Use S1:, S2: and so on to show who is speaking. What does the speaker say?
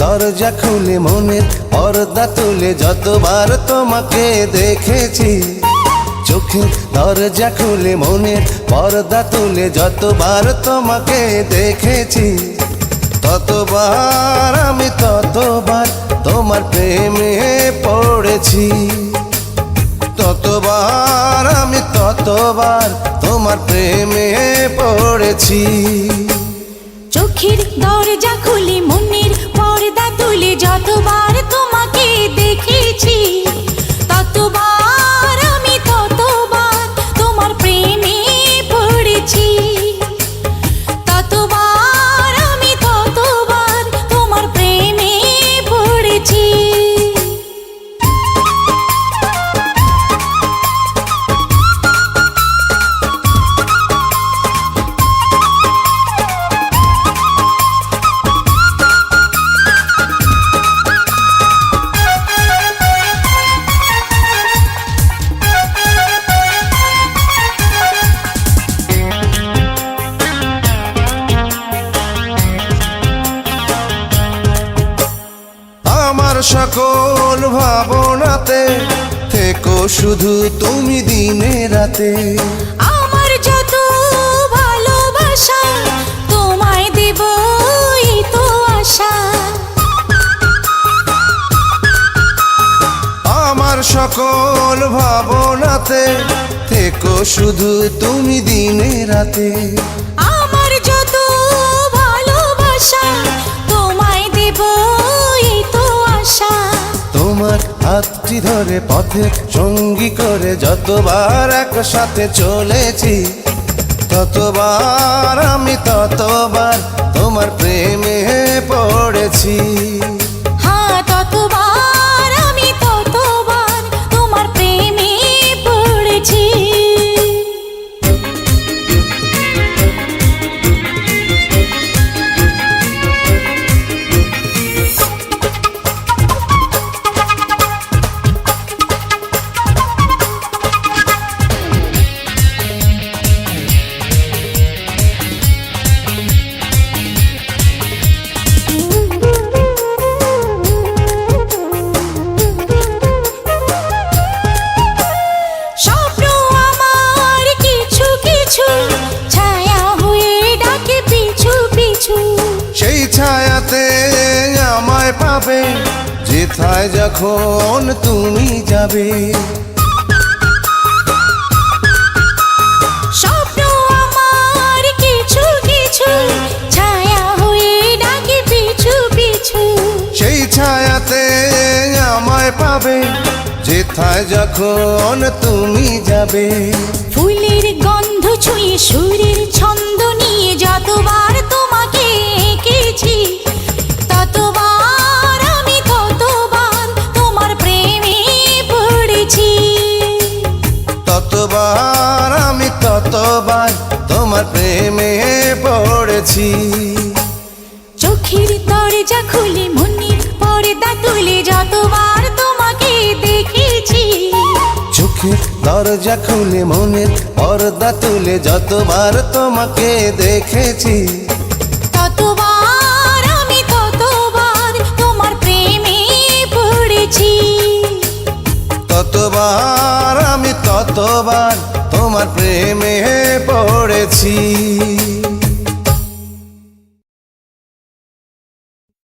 S1: দরজা খুলে মনের পর্দা তুলে যতবার তোমাকে দেখেছি, চোখের দরজা খুলে মনের পর্দা তুলে যতবার তোমাকে দেখেছি, ততবার আমি ততবার তোমার প্রেমে পড়েছি, ততবার আমি ততবার তোমার প্রেমে পড়েছি।
S2: চোখের দরজা খুলে মনের পর্দা তুলে যতবার তোমাকে দেখেছি, ততবার আমি ততবার তোমার প্রেমে পড়েছি, ততবার আমি ততবার তোমার প্রেমে পড়েছি।
S1: আমার সকল ভাবনাতে থেকো শুধু তুমি দিনে রাতে,
S2: আমার যত ভালোবাসা তোমায় দেব এই তো আশা,
S1: আমার সকল ভাবনাতে থেকো শুধু তুমি দিনে রাতে,
S2: আমার যত ভালোবাসা তোমায় দেব এই তো আশা।
S1: তোমার হাতটি ধরে পথে সঙ্গী করে যতবার একসাথে চলেছি, ততবার আমি ততবার তোমার প্রেমে পড়েছি,
S2: হ্যাঁ ততবার আমি ততবার তোমার প্রেমে পড়েছি। স্বপ্ন আমার কিছু কিছু ছায়া হয়ে ডাকে পিছু পিছু,
S1: সেই ছায়াতে আমায় পাবে যেথায় যখন তুমি যাবে,
S2: স্বপ্ন আমার কিছু কিছু ছায়া হয়ে ডাকে পিছু পিছু,
S1: সেই ছায়াতে আমায় পাবে যেথায় যখন তুমি যাবে।
S2: ফুলের গন্ধ ছুঁয়ে সুরের ছন্দ নিয়ে যতবার তোমাকে এঁকেছি, ততবার আমি ততবার তোমার প্রেমে পড়েছি,
S1: ততবার আমি ততবার তোমার প্রেমে পড়েছি।
S2: চোখের দরজা খুলে মনের পর্দা তুলে যতবার তোমাকে দেখেছি,
S1: চোখের দরজা খুলে মনের পর্দা তুলে যতবার তোমাকে দেখেছি,
S2: ততবার আমি ততবার তোমার প্রেমে পড়েছি,
S1: ততবার আমি ততবার তোমার প্রেমে পড়েছি।